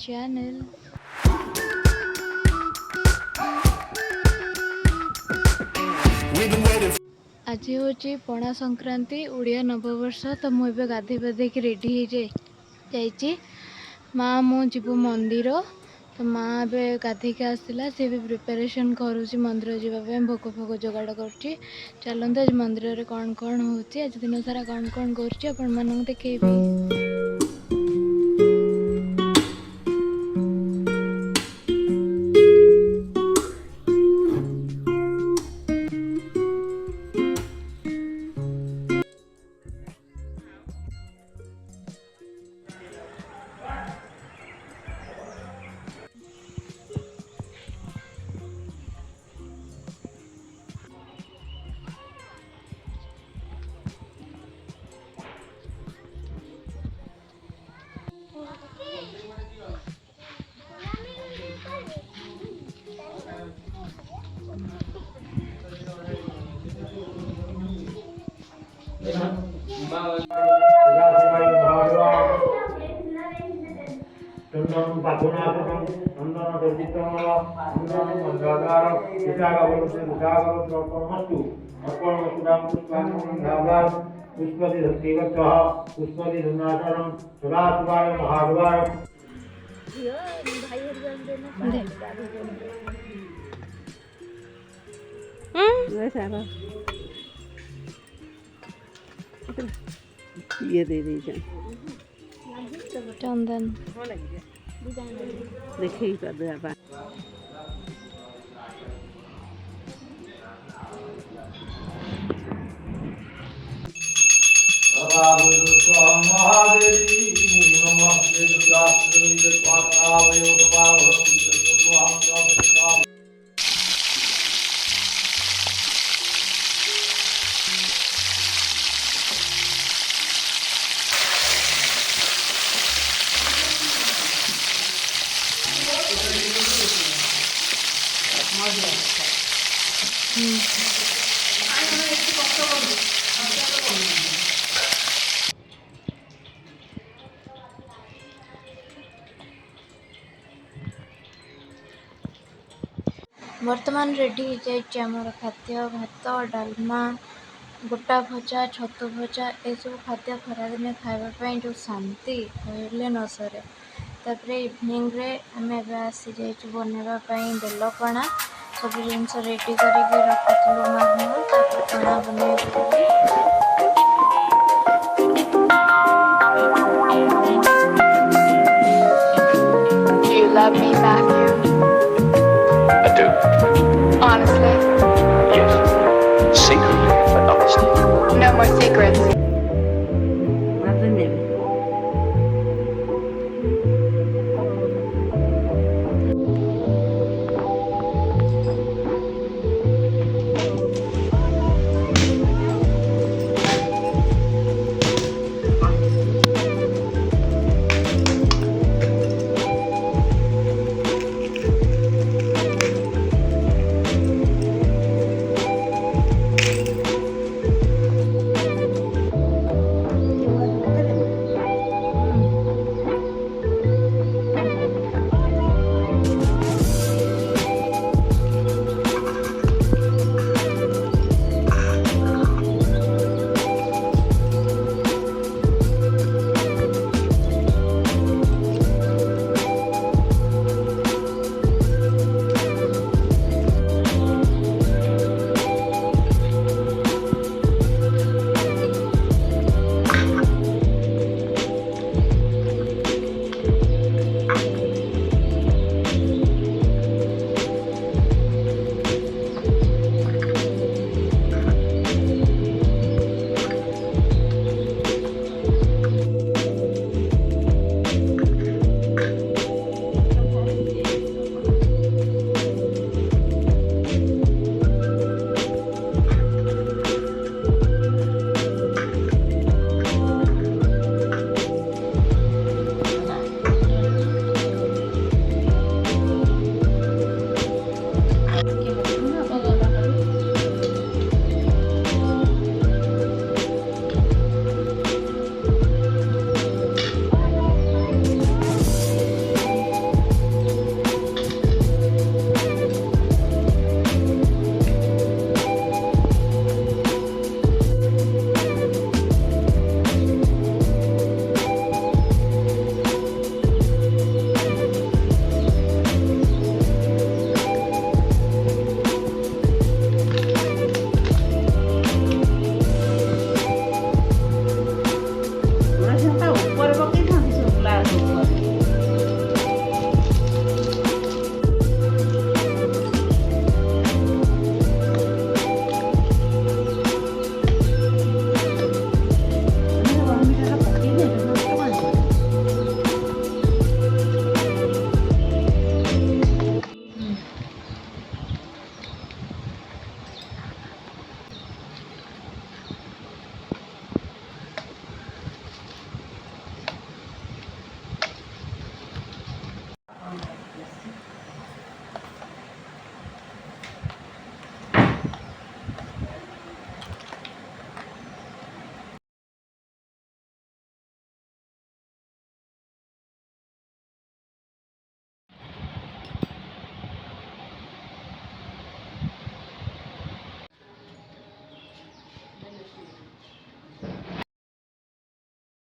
channel. आज हूँ पणा संक्रांति ओडिया नववर्ष तो मुझे गाधे पाधे रेडी हो माँ मु जीवु मंदिर तो माँ ए गाधे आसला सी भी प्रिपेरेसन करुँच मंदिर जावाई भोग फोग जोगाड़ कर चलते आज मंदिर में कौन कौन हो आज दिन सारा कौन कौन कर देखेबी। ये दे दीजिए चंदन देखिए कर दे आप वर्तमान रेडी हो जाए आमर खाद्य भात डालमा गोटा भजा छतु भजा ये सब खाद्य खरा दिन खावाई जो शांति कहले न सरे। तापर इवनिंग रे आम आसी जाइए बनवाई बेलपणा सब जिन रेडी करके रखिलु मामू पणा बनवा Do you love me, Matthew? I do. Honestly? Yes. Secretly, but honestly. No more secrets.